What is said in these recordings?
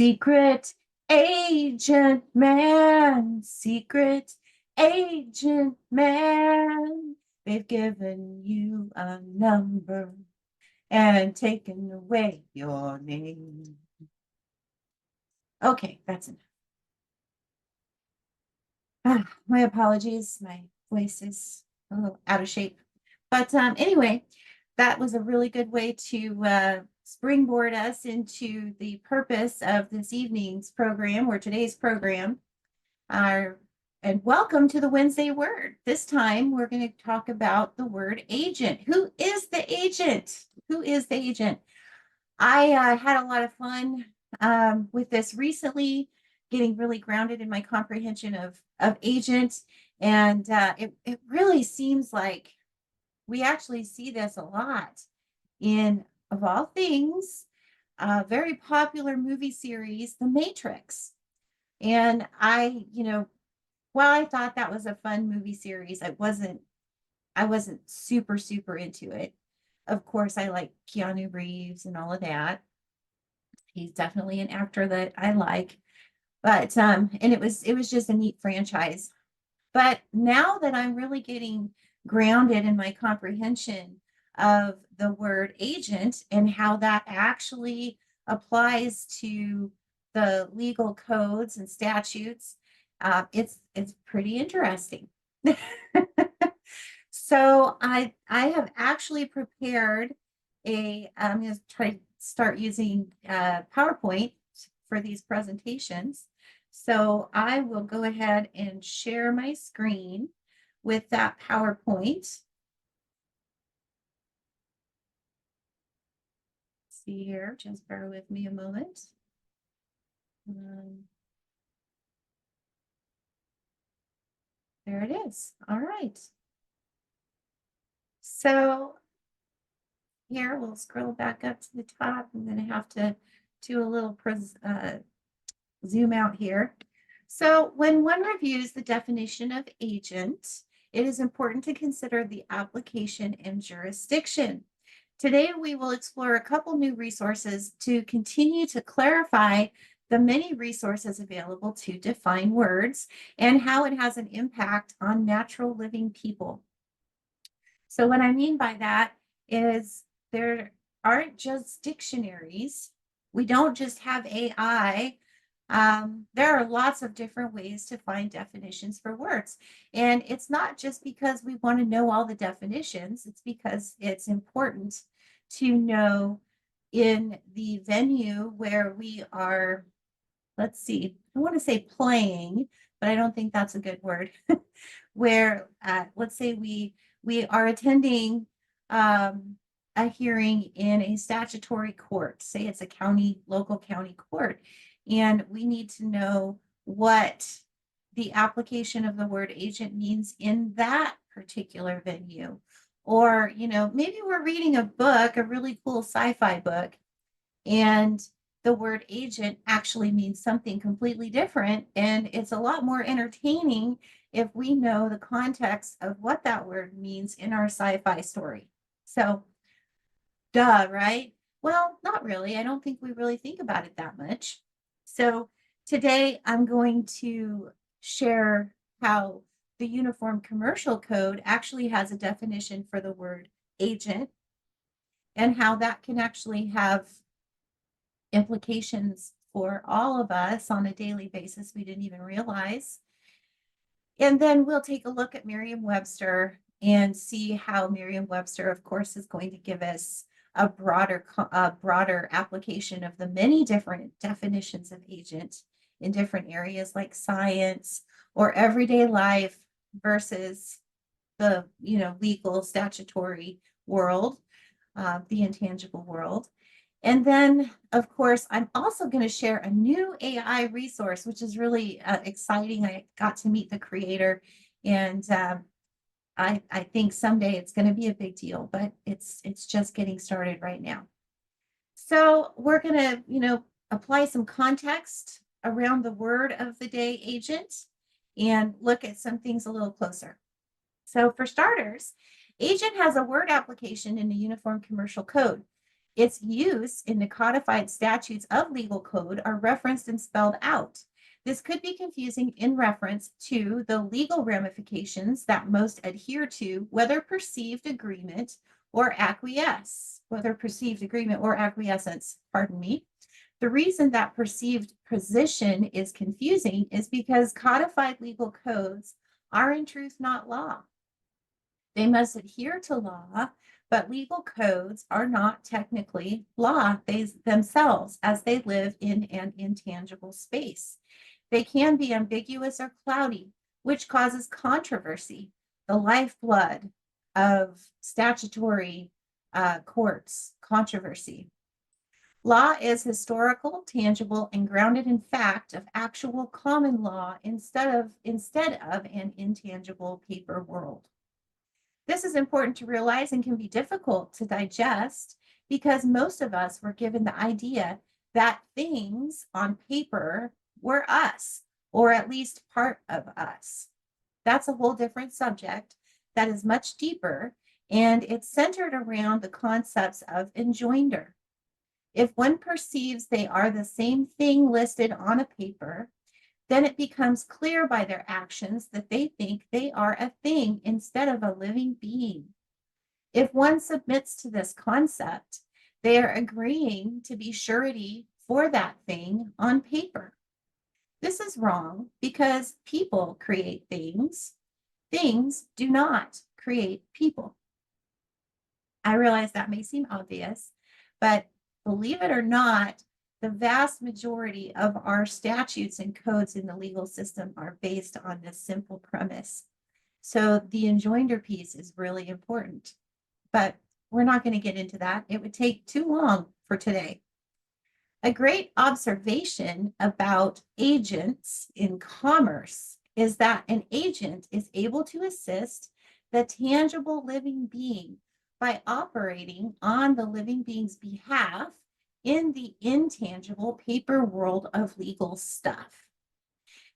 Secret agent man, secret agent man. They've given you a number and taken away your name. Okay, that's enough. My apologies. My voice is a little out of shape. But anyway, that was a really good way to springboard us into the purpose of this evening's program or today's program. Our, and welcome to the Wednesday Word. This time we're going to talk about the word agent. Who is the agent? Who is the agent? I had a lot of fun with this recently, getting really grounded in my comprehension of agent. And it really seems like we actually see this a lot in, of all things, a very popular movie series, The Matrix. And while I thought that was a fun movie series, I wasn't super into it. Of course, I like Keanu Reeves and all of that. He's definitely an actor that I like. But and it was just a neat franchise. But now that I'm really getting grounded in my comprehension of the word agent and how that actually applies to the legal codes and statutes, it's pretty interesting. So I have actually prepared I'm going to try to start using PowerPoint for these presentations. So I will go ahead and share my screen with that PowerPoint. See here, just bear with me a moment. There it is. All right. So here we'll scroll back up to the top. I'm going to have to do a little zoom out here. So when one reviews the definition of agent, it is important to consider the application and jurisdiction. Today, we will explore a couple new resources to continue to clarify the many resources available to define words and how it has an impact on natural living people. So what I mean by that is there aren't just dictionaries. We don't just have AI. There are lots of different ways to find definitions for words. And it's not just because we want to know all the definitions, it's because it's important to know in the venue where we are, let's see, I want to say playing, but I don't think that's a good word, where let's say we are attending a hearing in a statutory court, say it's a local county court, and we need to know what the application of the word agent means in that particular venue. Or, maybe we're reading a book, a really cool sci-fi book, and the word agent actually means something completely different. And it's a lot more entertaining if we know the context of what that word means in our sci-fi story. So, duh, right? Well, not really. I don't think we really think about it that much. So today I'm going to share how the Uniform Commercial Code actually has a definition for the word agent and how that can actually have implications for all of us on a daily basis we didn't even realize. And then we'll take a look at Merriam-Webster and see how Merriam-Webster, of course, is going to give us a broader application of the many different definitions of agent in different areas like science or everyday life versus the legal statutory world, the intangible world. And then, of course, I'm also going to share a new AI resource, which is really exciting. I got to meet the creator, and I think someday it's going to be a big deal, but it's just getting started right now. So we're going to, apply some context around the word of the day, agent, and look at some things a little closer. So for starters, agent has a word application in the Uniform Commercial Code. Its use in the codified statutes of legal code are referenced and spelled out. This could be confusing in reference to the legal ramifications that most adhere to whether perceived agreement or acquiescence, pardon me. The reason that perceived position is confusing is because codified legal codes are in truth not law. They must adhere to law, but legal codes are not technically law themselves as they live in an intangible space. They can be ambiguous or cloudy, which causes controversy, the lifeblood of statutory courts, controversy. Law is historical, tangible, and grounded in fact of actual common law instead of an intangible paper world. This is important to realize and can be difficult to digest because most of us were given the idea that things on paper were us, or at least part of us. That's a whole different subject that is much deeper, and it's centered around the concepts of enjoinder. If one perceives they are the same thing listed on a paper, then it becomes clear by their actions that they think they are a thing instead of a living being. If one submits to this concept, they are agreeing to be surety for that thing on paper. This is wrong because people create things. Things do not create people. I realize that may seem obvious, but believe it or not, the vast majority of our statutes and codes in the legal system are based on this simple premise. So the enjoinder piece is really important, but we're not going to get into that. It would take too long for today. A great observation about agents in commerce is that an agent is able to assist the tangible living being by operating on the living being's behalf in the intangible paper world of legal stuff.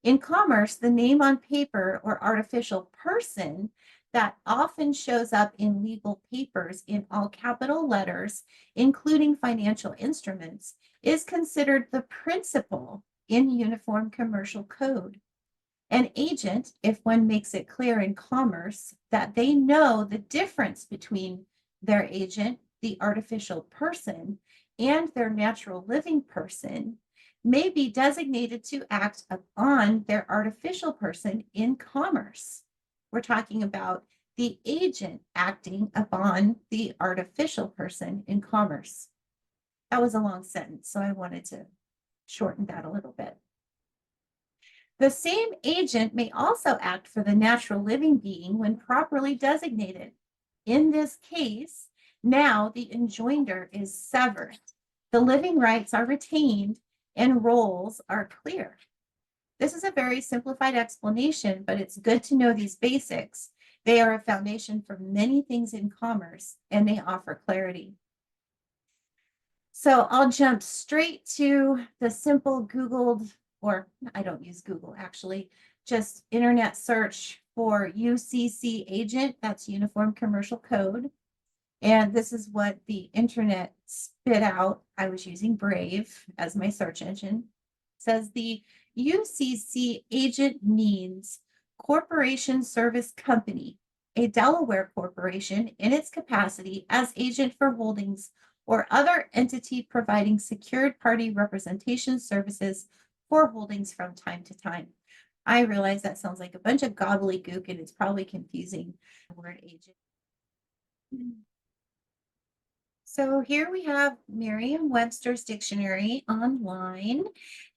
In commerce, the name on paper or artificial person that often shows up in legal papers in all capital letters, including financial instruments, is considered the principal in Uniform Commercial Code. An agent, if one makes it clear in commerce that they know the difference between their agent, the artificial person, and their natural living person, may be designated to act upon their artificial person in commerce. We're talking about the agent acting upon the artificial person in commerce. That was a long sentence, so I wanted to shorten that a little bit. The same agent may also act for the natural living being when properly designated. In this case, now the enjoinder is severed. The living rights are retained and roles are clear. This is a very simplified explanation, but it's good to know these basics. They are a foundation for many things in commerce, and they offer clarity. So I'll jump straight to the simple Googled, or I don't use Google actually, just internet search for UCC agent, that's Uniform Commercial Code. And this is what the internet spit out. I was using Brave as my search engine. It says the UCC agent means Corporation Service Company, a Delaware corporation in its capacity as agent for holdings or other entity providing secured party representation services for holdings from time to time. I realize that sounds like a bunch of gobbledygook and it's probably confusing the word agent. So here we have Merriam-Webster's dictionary online.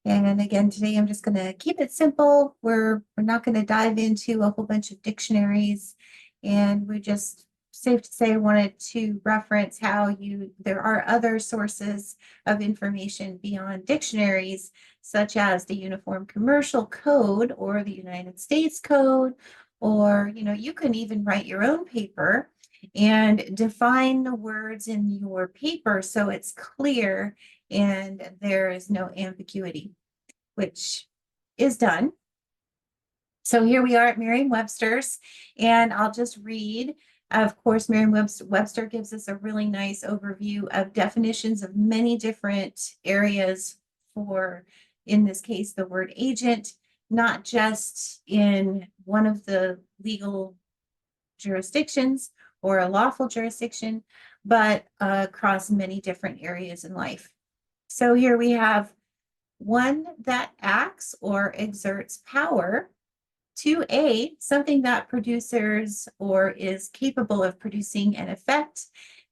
And again, today I'm just going to keep it simple. We're not going to dive into a whole bunch of dictionaries. And we just, safe to say, wanted to reference how there are other sources of information beyond dictionaries, such as the Uniform Commercial Code or the United States Code, or, you can even write your own paper and define the words in your paper so it's clear and there is no ambiguity, which is done. So here we are at Merriam-Webster's, and I'll just read Of course, Merriam-Webster gives us a really nice overview of definitions of many different areas for, in this case, the word agent, not just in one of the legal jurisdictions or a lawful jurisdiction, but across many different areas in life. So here we have one that acts or exerts power. 2A, something that produces or is capable of producing an effect,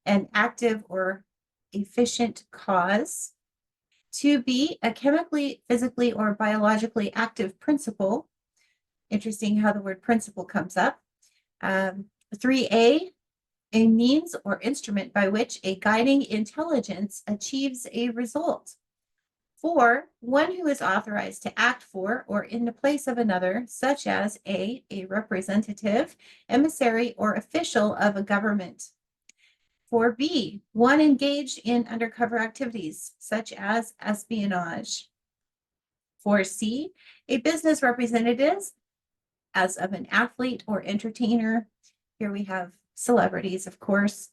an active or efficient cause. 2B, a chemically, physically, or biologically active principle. Interesting how the word principle comes up. 3A, a means or instrument by which a guiding intelligence achieves a result. 4, one who is authorized to act for or in the place of another, such as a representative, emissary, or official of a government. 4B, one engaged in undercover activities, such as espionage. 4C, a business representative, as of an athlete or entertainer. Here we have celebrities, of course.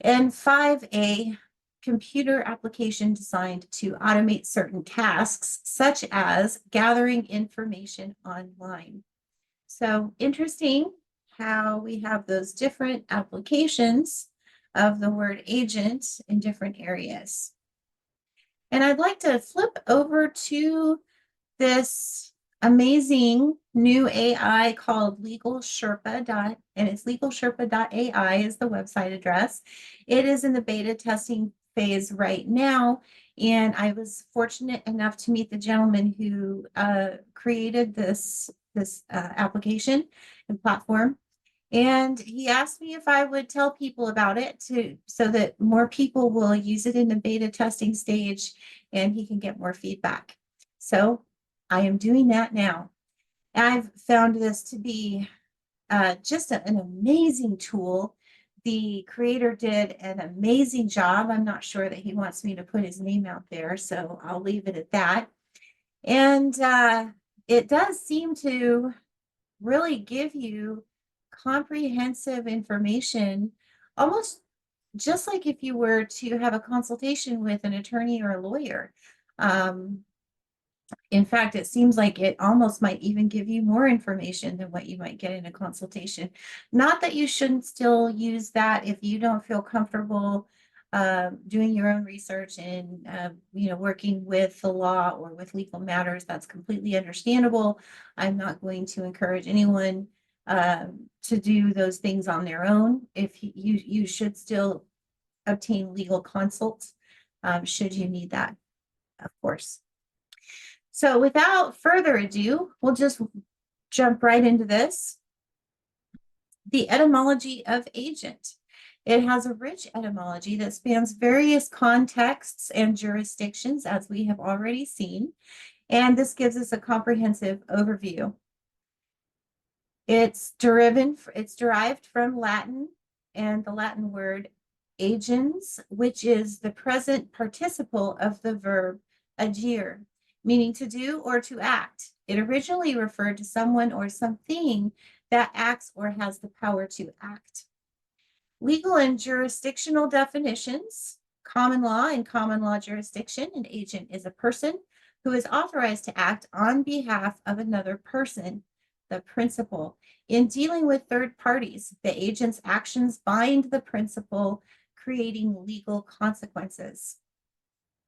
And 5A, computer application designed to automate certain tasks, such as gathering information online. So interesting how we have those different applications of the word agent in different areas. And I'd like to flip over to this amazing new AI called Legal Sherpa. And it's legalsherpa.ai is the website address. It is in the beta testing phase right now. And I was fortunate enough to meet the gentleman who created this application and platform. And he asked me if I would tell people about it so that more people will use it in the beta testing stage and he can get more feedback. So I am doing that now. I've found this to be just an amazing tool. The creator did an amazing job. I'm not sure that he wants me to put his name out there, so I'll leave it at that. And it does seem to really give you comprehensive information, almost just like if you were to have a consultation with an attorney or a lawyer. In fact, it seems like it almost might even give you more information than what you might get in a consultation. Not that you shouldn't still use that if you don't feel comfortable doing your own research and working with the law or with legal matters. That's completely understandable. I'm not going to encourage anyone to do those things on their own. If you should still obtain legal consults should you need that, of course. So without further ado, we'll just jump right into this. The etymology of agent. It has a rich etymology that spans various contexts and jurisdictions, as we have already seen, and this gives us a comprehensive overview. It's derived from Latin, and the Latin word agens, which is the present participle of the verb agere, meaning to do or to act. It originally referred to someone or something that acts or has the power to act. Legal and jurisdictional definitions. Common law and common law jurisdiction, an agent is a person who is authorized to act on behalf of another person, the principal. In dealing with third parties, the agent's actions bind the principal, creating legal consequences.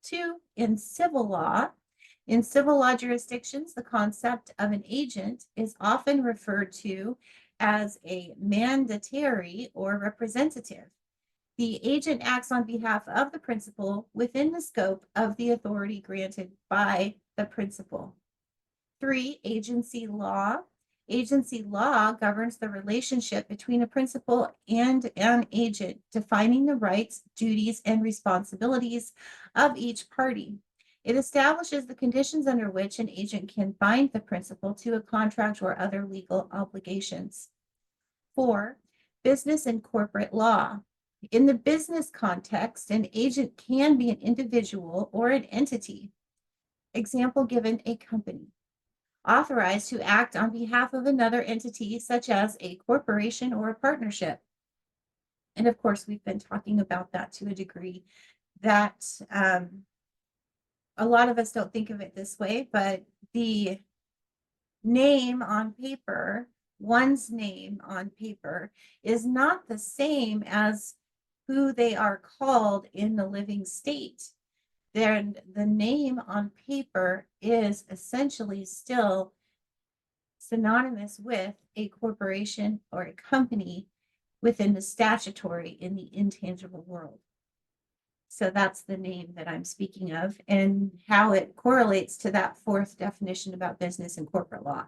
2, in civil law. In civil law jurisdictions, the concept of an agent is often referred to as a mandatory or representative. The agent acts on behalf of the principal within the scope of the authority granted by the principal. 3, agency law. Agency law governs the relationship between a principal and an agent, defining the rights, duties, and responsibilities of each party. It establishes the conditions under which an agent can bind the principal to a contract or other legal obligations. 4, business and corporate law. In the business context, an agent can be an individual or an entity. Example given, a company. Authorized to act on behalf of another entity, such as a corporation or a partnership. And of course, we've been talking about that to a degree that a lot of us don't think of it this way, but the name on paper, one's name on paper, is not the same as who they are called in the living state. Then the name on paper is essentially still synonymous with a corporation or a company within the statutory in the intangible world. So that's the name that I'm speaking of and how it correlates to that fourth definition about business and corporate law.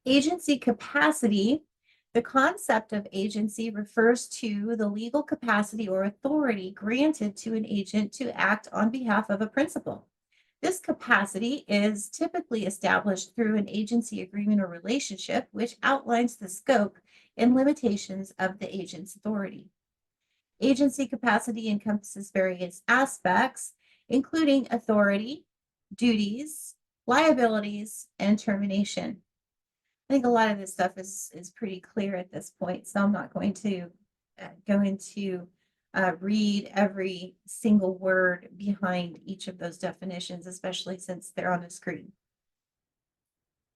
Agency capacity. The concept of agency refers to the legal capacity or authority granted to an agent to act on behalf of a principal. This capacity is typically established through an agency agreement or relationship, which outlines the scope and limitations of the agent's authority. Agency capacity encompasses various aspects, including authority, duties, liabilities, and termination. I think a lot of this stuff is pretty clear at this point, so I'm not going to go into read every single word behind each of those definitions, especially since they're on the screen.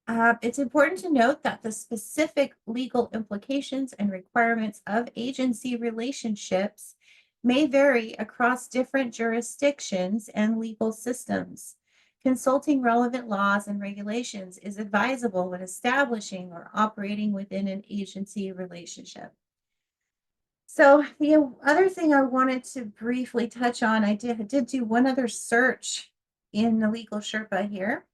It's important to note that the specific legal implications and requirements of agency relationships may vary across different jurisdictions and legal systems. Consulting relevant laws and regulations is advisable when establishing or operating within an agency relationship. So the other thing I wanted to briefly touch on, I did do one other search in the Legal Sherpa here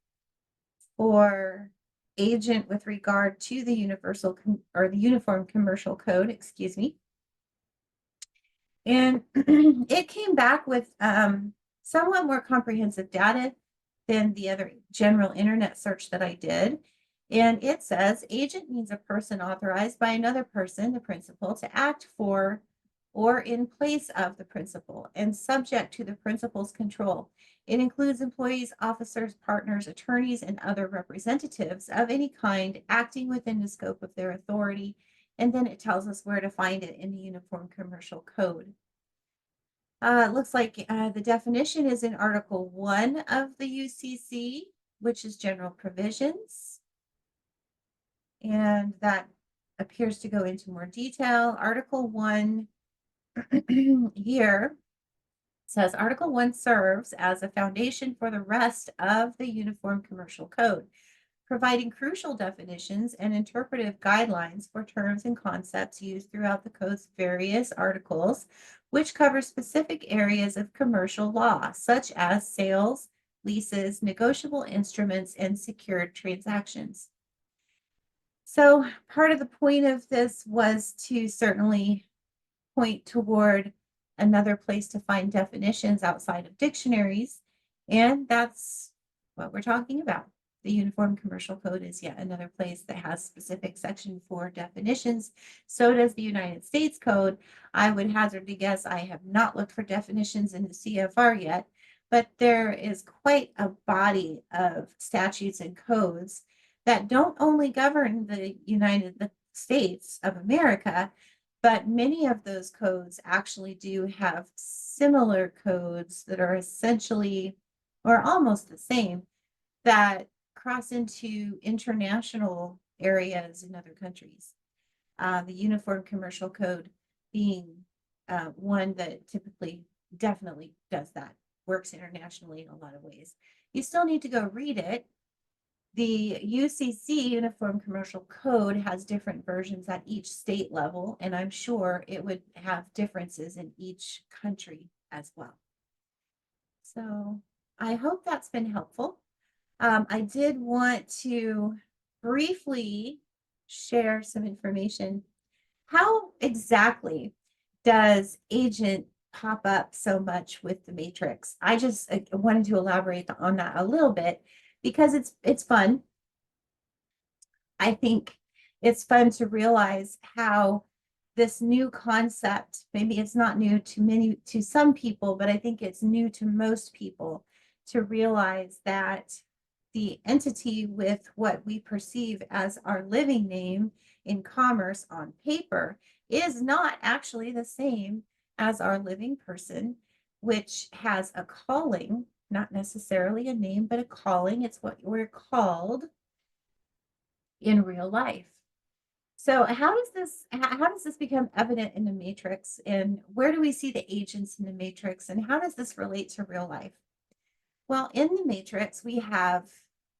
for agent with regard to the the Uniform Commercial Code, excuse me. And it came back with somewhat more comprehensive data than the other general internet search that I did. And it says agent means a person authorized by another person, the principal, to act for or in place of the principal and subject to the principal's control. It includes employees, officers, partners, attorneys, and other representatives of any kind acting within the scope of their authority. And then it tells us where to find it in the Uniform Commercial Code. It looks like the definition is in Article 1 of the UCC, which is general provisions. And that appears to go into more detail. Article 1 here says Article 1 serves as a foundation for the rest of the Uniform Commercial Code, providing crucial definitions and interpretive guidelines for terms and concepts used throughout the code's various articles, which cover specific areas of commercial law, such as sales, leases, negotiable instruments, and secured transactions. So part of the point of this was to certainly point toward another place to find definitions outside of dictionaries, and that's what we're talking about. The Uniform Commercial Code is yet another place that has specific Section 4 definitions. So does the United States Code. I would hazard to guess I have not looked for definitions in the CFR yet, but there is quite a body of statutes and codes that don't only govern the United States of America, but many of those codes actually do have similar codes that are essentially or almost the same that cross into international areas in other countries. The Uniform Commercial Code being one that typically definitely does that, works internationally in a lot of ways. You still need to go read it. The UCC, Uniform Commercial Code, has different versions at each state level, and I'm sure it would have differences in each country as well. So I hope that's been helpful. I did want to briefly share some information. How exactly does agent pop up so much with the matrix? I just wanted to elaborate on that a little bit because it's fun. I think it's fun to realize how this new concept, maybe it's not new to some people, but I think it's new to most people to realize that the entity with what we perceive as our living name in commerce on paper is not actually the same as our living person, which has a calling, not necessarily a name, but a calling. It's what we're called in real life. So how does this become evident in the matrix, and where do we see the agents in the matrix, and how does this relate to real life? Well, in the matrix, we have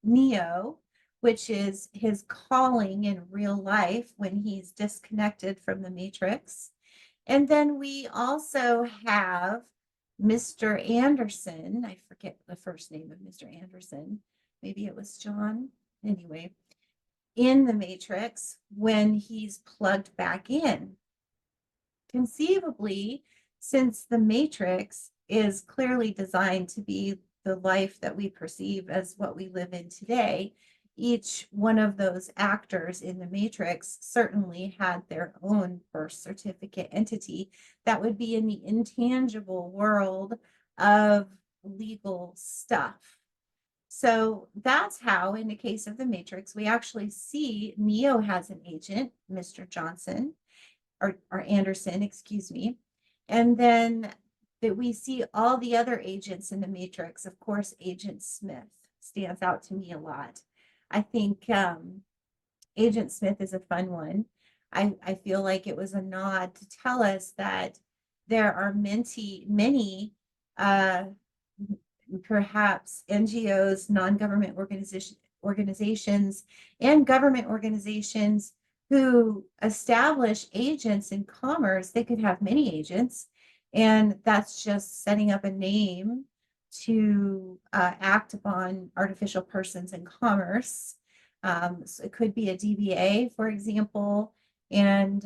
Neo, which is his calling in real life when he's disconnected from the matrix. And then we also have Mr. Anderson. I forget the first name of Mr. Anderson. Maybe it was John. Anyway, in the matrix when he's plugged back in. Conceivably, since the matrix is clearly designed to be the life that we perceive as what we live in today, each one of those actors in the matrix certainly had their own birth certificate entity that would be in the intangible world of legal stuff. So that's how, in the case of the Matrix, we actually see Neo has an agent, Mr. Johnson, or Anderson, excuse me. And then that we see all the other agents in the Matrix. Of course, Agent Smith stands out to me a lot. I think Agent Smith is a fun one. I feel like it was a nod to tell us that there are many uh, perhaps NGOs, non-government organizations, and government organizations who establish agents in commerce. They could have many agents, and that's just setting up a name to act upon artificial persons in commerce. So it could be a DBA, for example, and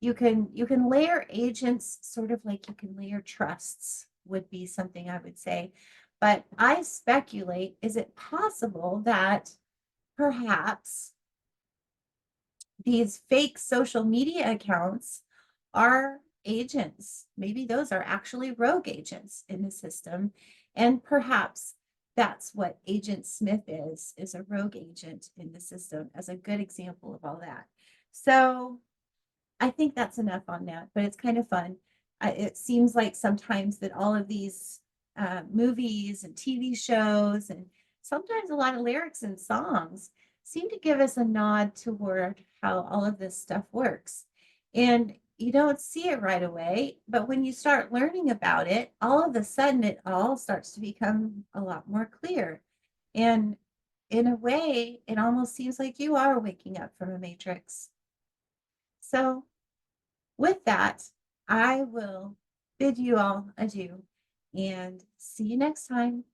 you can layer agents sort of like you can layer trusts, would be something I would say. But I speculate, is it possible that perhaps these fake social media accounts are agents? Maybe those are actually rogue agents in the system. And perhaps that's what Agent Smith is a rogue agent in the system, as a good example of all that. So I think that's enough on that, but it's kind of fun. It seems like sometimes that all of these movies and TV shows, and sometimes a lot of lyrics and songs, seem to give us a nod toward how all of this stuff works. And you don't see it right away, but when you start learning about it, all of a sudden it all starts to become a lot more clear. And in a way, it almost seems like you are waking up from a matrix. So with that, I will bid you all adieu and see you next time.